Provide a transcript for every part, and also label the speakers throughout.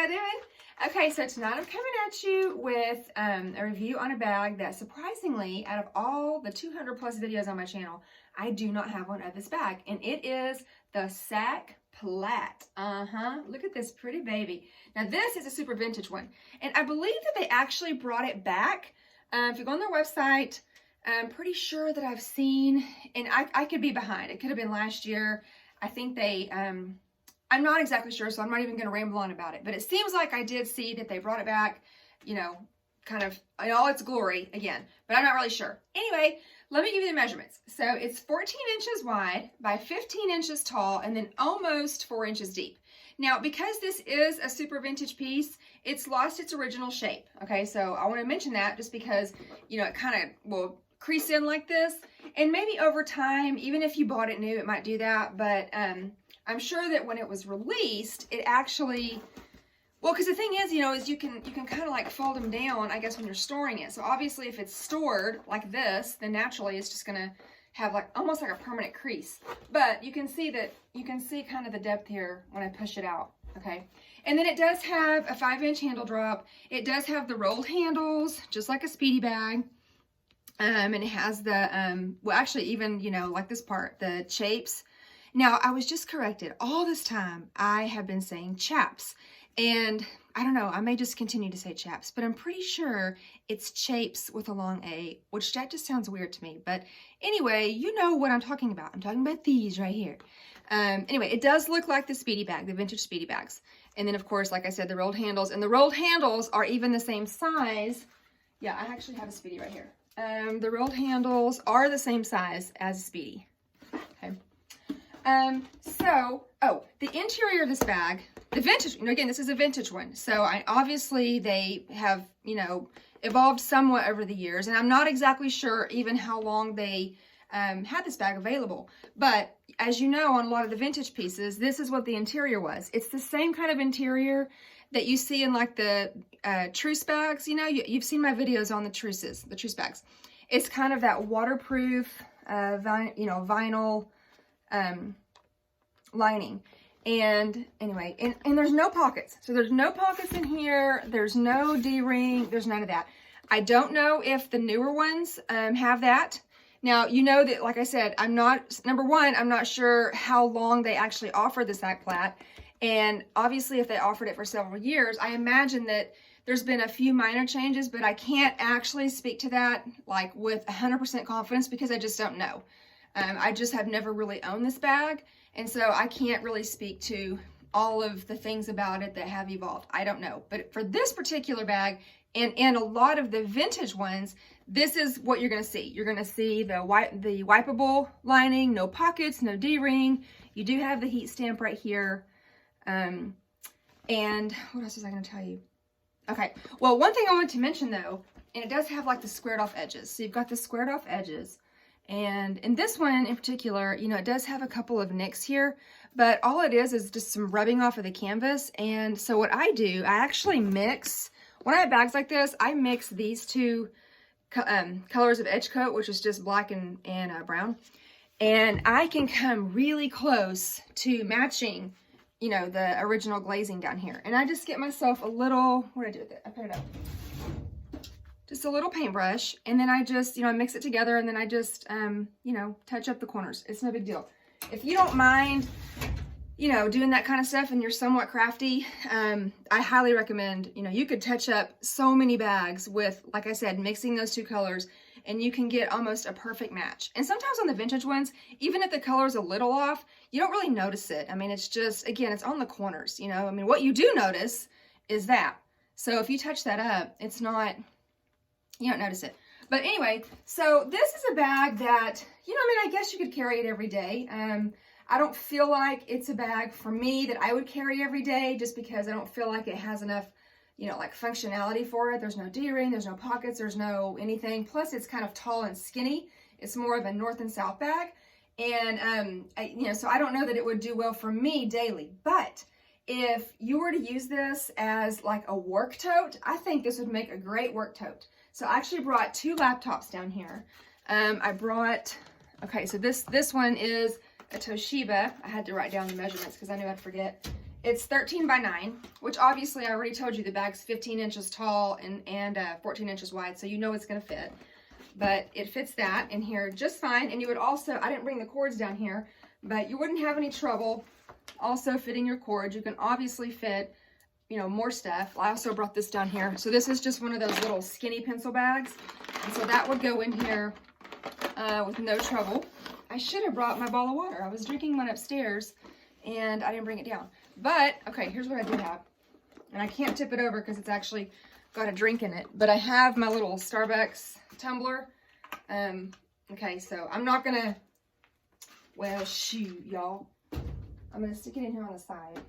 Speaker 1: y'all doing? Okay, so tonight I'm coming at you with a review on a bag that surprisingly, out of all the 200 plus videos on my channel, I do not have one of this bag. And it is the Sac Plat. Look at this pretty baby. Now this is a super vintage one. And I believe that they actually brought it back. If you go on their website, I'm pretty sure that I've seen, and I could be behind. It could have been last year. I think they, I'm not exactly sure, so I'm not even going to ramble on about it. But it seems like I did see that they brought it back, you know, kind of in all its glory again. But I'm not really sure. Anyway, let me give you the measurements. So it's 14 inches wide by 15 inches tall and then almost 4 inches deep. Now, because this is a super vintage piece, it's lost its original shape. Okay, so I want to mention that just because, you know, it kind of will crease in like this. And maybe over time, even if you bought it new, it might do that. But I'm sure that when it was released, it actually, well, because the thing is, you know, is you can kind of like fold them down, I guess, when you're storing it. So obviously if it's stored like this, then naturally it's just gonna have like almost like a permanent crease. But you can see that, you can see kind of the depth here when I push it out, okay? And then it does have a 5-inch handle drop. It does have the rolled handles, just like a Speedy bag. And it has the, well, actually even, you know, like this part, the chapes. Now, I was just corrected. All this time, I have been saying chaps. And I don't know, I may just continue to say chaps, but I'm pretty sure it's chapes with a long A, which that just sounds weird to me. But anyway, you know what I'm talking about. I'm talking about these right here. Anyway, it does look like the Speedy bag, the vintage Speedy bags. And then, of course, like I said, the rolled handles. And the rolled handles are even the same size. Yeah, I actually have a Speedy right here. The rolled handles are the same size as a Speedy. Okay. The interior of this bag, the vintage, you know, again, this is a vintage one. So obviously they have, you know, evolved somewhat over the years. And I'm not exactly sure even how long they had this bag available. But as you know, on a lot of the vintage pieces, this is what the interior was. It's the same kind of interior that you see in like the truce bags. You know, you've seen my videos on the truces, the truce bags. It's kind of that waterproof, vinyl lining. And anyway, and there's no pockets. So there's no pockets in here. There's no D-ring. There's none of that. I don't know if the newer ones have that. Now, you know that, like I said, number one, I'm not sure how long they actually offered the Sac Plat. And obviously, if they offered it for several years, I imagine that there's been a few minor changes, but I can't actually speak to that like with 100% confidence because I just don't know. I just have never really owned this bag. And so I can't really speak to all of the things about it that have evolved. I don't know. But for this particular bag and a lot of the vintage ones, this is what you're going to see. You're going to see the wipeable lining, no pockets, no D-ring. You do have the heat stamp right here. And what else was I going to tell you? Okay. Well, one thing I want to mention though, and it does have like the squared off edges. So you've got the squared off edges. And in this one in particular, you know, it does have a couple of nicks here, but all it is just some rubbing off of the canvas. And so what I do, I actually mix, when I have bags like this, I mix these two colors of edge coat, which is just black and brown. And I can come really close to matching, you know, the original glazing down here. And I just get myself a little, what do I do with it? I put it up. Just a little paintbrush, and then I just, you know, mix it together, and then I just, you know, touch up the corners. It's no big deal. If you don't mind, you know, doing that kind of stuff and you're somewhat crafty, I highly recommend, you know, you could touch up so many bags with, like I said, mixing those two colors, and you can get almost a perfect match. And sometimes on the vintage ones, even if the color's a little off, you don't really notice it. I mean, it's just, again, it's on the corners, you know. I mean, what you do notice is that. So if you touch that up, it's not, you don't notice it. But anyway, so this is a bag that, you know, I mean, I guess you could carry it every day. I don't feel like it's a bag for me that I would carry every day just because I don't feel like it has enough, you know, like functionality for it. There's no D-ring, there's no pockets, there's no anything. Plus it's kind of tall and skinny. It's more of a north and south bag. And, you know, so I don't know that it would do well for me daily. But if you were to use this as like a work tote, I think this would make a great work tote. So I actually brought two laptops down here. I brought, okay, so this one is a Toshiba. I had to write down the measurements because I knew I'd forget. It's 13 by 9, which obviously I already told you the bag's 15 inches tall and 14 inches wide, so you know it's going to fit. But it fits that in here just fine. And you would also, I didn't bring the cords down here, but you wouldn't have any trouble also fitting your cords. You can obviously fit, you know, more stuff. I also brought this down here. So this is just one of those little skinny pencil bags. And so that would go in here with no trouble. I should have brought my bottle of water. I was drinking one upstairs and I didn't bring it down. But, okay, here's what I do have. And I can't tip it over because it's actually got a drink in it. But I have my little Starbucks tumbler. Okay, so I'm not going to, well, shoot, y'all. I'm going to stick it in here on the side.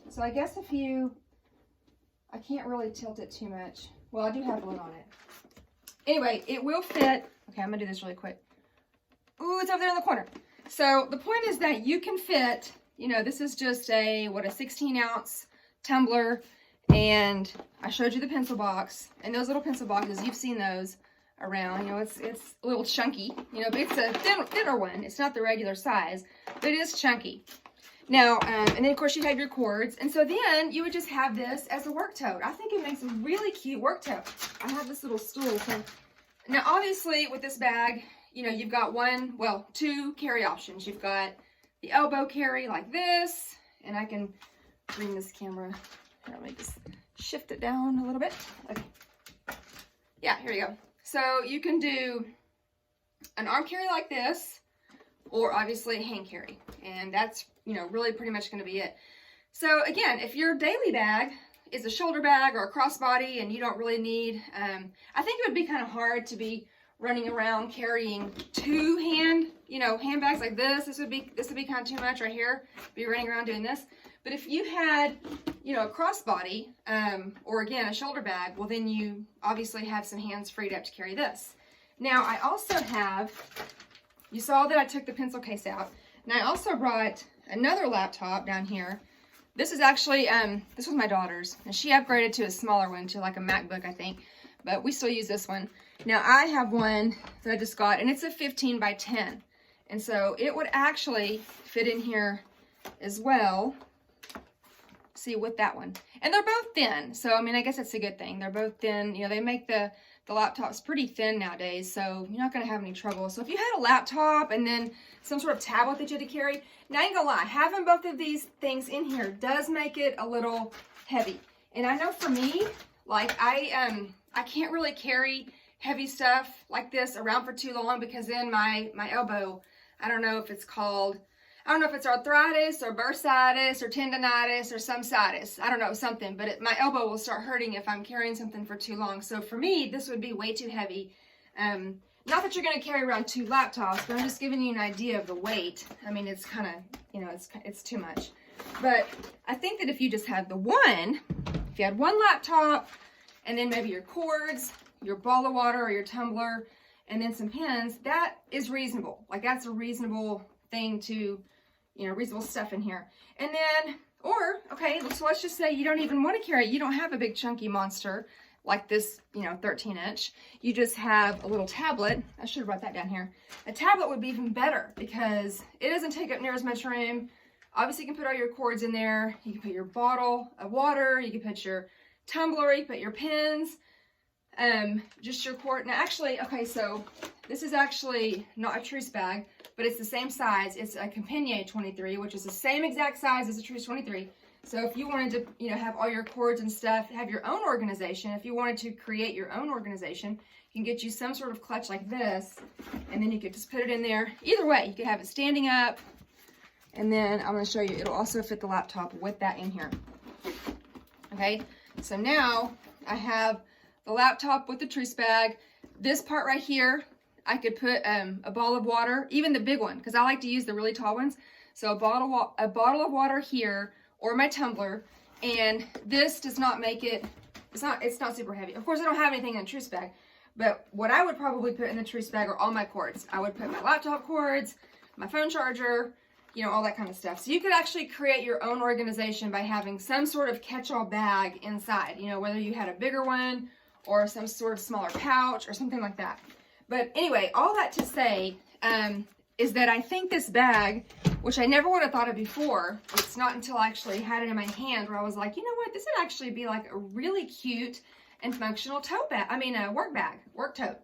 Speaker 1: So I guess I can't really tilt it too much. Well, I do have a lid on it. Anyway, it will fit. Okay, I'm going to do this really quick. Ooh, it's over there in the corner. So the point is that you can fit, you know, this is just a 16-ounce tumbler, and I showed you the pencil box, and those little pencil boxes, you've seen those around, you know, it's a little chunky, you know, but it's a thinner one. It's not the regular size, but it is chunky. Now, and then of course you have your cords, and so then you would just have this as a work tote. I think it makes a really cute work tote. I have this little stool. So now obviously with this bag, you know, you've got two carry options. You've got the elbow carry like this, and I can bring this camera. Here, let me just shift it down a little bit. Okay. Yeah, here you go. So you can do an arm carry like this, or obviously a hand carry. And that's, you know, really pretty much going to be it. So again, if your daily bag is a shoulder bag or a crossbody and you don't really need, I think it would be kind of hard to be running around carrying two handbags like this. This would be kind of too much right here. Be running around doing this. But if you had, you know, a crossbody, or again, a shoulder bag, well then you obviously have some hands freed up to carry this. Now I also have, you saw that I took the pencil case out, and I also brought another laptop down here. This is actually, this was my daughter's, and she upgraded to a smaller one, to like a MacBook, I think, but we still use this one. Now I have one that I just got, and it's a 15 by 10, and so it would actually fit in here as well. See, with that one, and they're both thin, so I mean, I guess that's a good thing. They're both thin. You know, they make the laptops pretty thin nowadays, so you're not going to have any trouble. So if you had a laptop and then some sort of tablet that you had to carry, now I ain't gonna lie, having both of these things in here does make it a little heavy. And I know for me, like I can't really carry heavy stuff like this around for too long, because then my elbow, I don't know if it's arthritis or bursitis or tendonitis or some sitis. I don't know, something, but my elbow will start hurting if I'm carrying something for too long. So for me, this would be way too heavy. Not that you're going to carry around two laptops, but I'm just giving you an idea of the weight. I mean, it's kind of, you know, it's too much. But I think that if you just had if you had one laptop, and then maybe your cords, your bottle of water or your tumbler, and then some pens, that is reasonable. Like, that's a reasonable thing to, you know, reasonable stuff in here. And then, okay, so let's just say you don't even want to carry it. You don't have a big chunky monster like this, you know, 13-inch. You just have a little tablet. I should have brought that down here. A tablet would be even better because it doesn't take up near as much room. Obviously, you can put all your cords in there. You can put your bottle of water. You can put your tumbler. You can put your pens. Just your cord. Now, actually, okay, so this is actually not a Truce bag, but it's the same size. It's a Compagnie 23, which is the same exact size as a Truce 23. So if you wanted to, you know, have all your cords and stuff, have your own organization, if you wanted to create your own organization, you can get you some sort of clutch like this, and then you could just put it in there. Either way, you could have it standing up, and then I'm going to show you, it'll also fit the laptop with that in here. Okay, so now I have the laptop with the Truce bag. This part right here, I could put a bottle of water, even the big one, because I like to use the really tall ones. So a bottle of water here, or my tumbler, and this does not make it, it's not super heavy. Of course, I don't have anything in the Truce bag, but what I would probably put in the Truce bag are all my cords. I would put my laptop cords, my phone charger, you know, all that kind of stuff. So you could actually create your own organization by having some sort of catch-all bag inside, you know, whether you had a bigger one or some sort of smaller pouch or something like that. But anyway, all that to say, is that I think this bag, which I never would have thought of before, it's not until I actually had it in my hand where I was like, you know what, this would actually be like a really cute and functional tote bag. I mean, a work bag, work tote,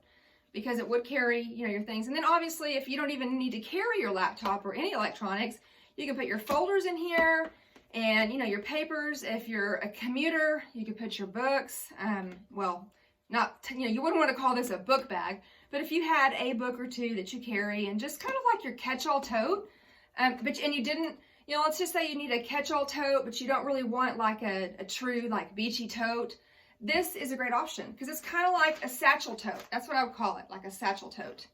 Speaker 1: because it would carry, you know, your things. And then obviously, if you don't even need to carry your laptop or any electronics, you can put your folders in here and, you know, your papers. If you're a commuter, you could put your books. Well, not, you know, you wouldn't want to call this a book bag, but if you had a book or two that you carry and just kind of like your catch-all tote, and you didn't, you know, let's just say you need a catch-all tote, but you don't really want like a true like beachy tote. This is a great option because it's kind of like a satchel tote. That's what I would call it, like a satchel tote.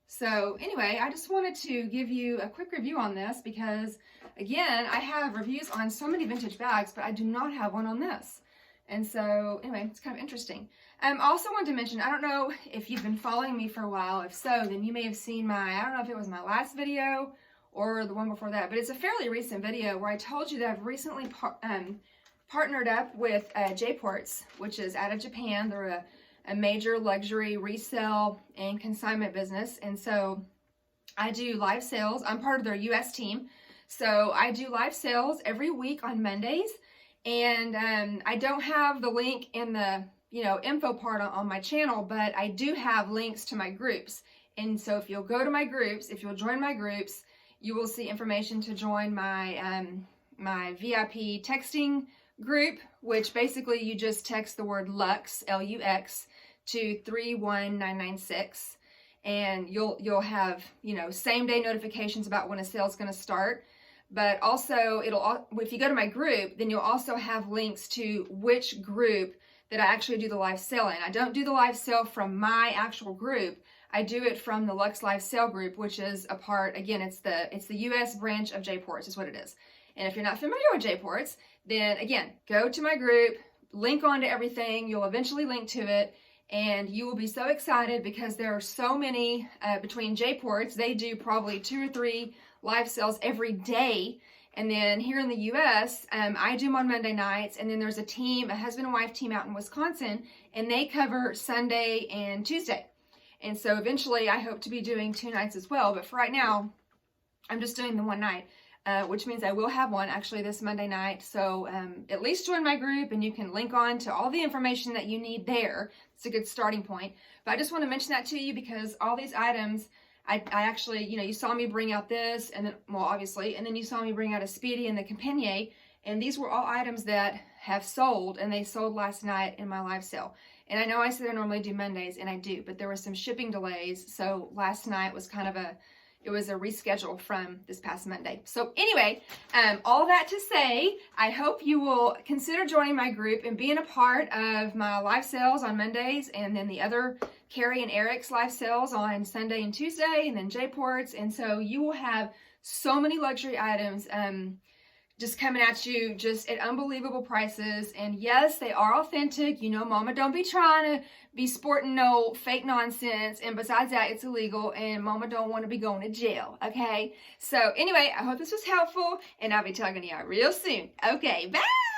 Speaker 1: So anyway, I just wanted to give you a quick review on this because, again, I have reviews on so many vintage bags, but I do not have one on this. And so anyway, it's kind of interesting. I also wanted to mention, I don't know if you've been following me for a while. If so, then you may have seen my, I don't know if it was my last video or the one before that, but it's a fairly recent video where I told you that I've recently partnered up with J-Ports, which is out of Japan. They're a major luxury resale and consignment business. And so I do live sales. I'm part of their US team. So I do live sales every week on Mondays. And I don't have the link in the, you know, info part on my channel, but I do have links to my groups. And so if you'll go to my groups, if you'll join my groups, you will see information to join my my VIP texting group, which basically you just text the word Lux, L-U-X, to 31996, and you'll have, you know, same day notifications about when a sale is going to start. But also if you go to my group, then you'll also have links to which group that I actually do the live sale in. I don't do the live sale from my actual group. I do it from the Lux Live Sale group, which is a part, again, it's the US branch of J-Ports is what it is. And if you're not familiar with J-Ports, then again, go to my group, link on to everything. You'll eventually link to it, and you will be so excited because there are so many between J-Ports. They do probably 2 or 3 live sales every day. And then here in the US, I do them on Monday nights, and then there's a team, a husband and wife team out in Wisconsin, and they cover Sunday and Tuesday. And so eventually I hope to be doing 2 nights as well. But for right now, I'm just doing the 1 night. Which means I will have one actually this Monday night. So at least join my group and you can link on to all the information that you need there. It's a good starting point. But I just want to mention that to you because all these items, I actually, you know, you saw me bring out this and then, well, obviously, and then you saw me bring out a Speedy and the Compagnie. And these were all items that have sold, and they sold last night in my live sale. And I know I said I normally do Mondays, and I do, but there were some shipping delays. So last night was kind of it was a reschedule from this past Monday. So anyway, all that to say, I hope you will consider joining my group and being a part of my live sales on Mondays, and then the other Carrie and Eric's live sales on Sunday and Tuesday, and then J-Ports. And so you will have so many luxury items just coming at you just at unbelievable prices. And yes, they are authentic. You know, mama don't be trying to be sporting no fake nonsense. And besides that, it's illegal, and mama don't want to be going to jail. Okay. So anyway, I hope this was helpful, and I'll be talking to y'all real soon. Okay. Bye.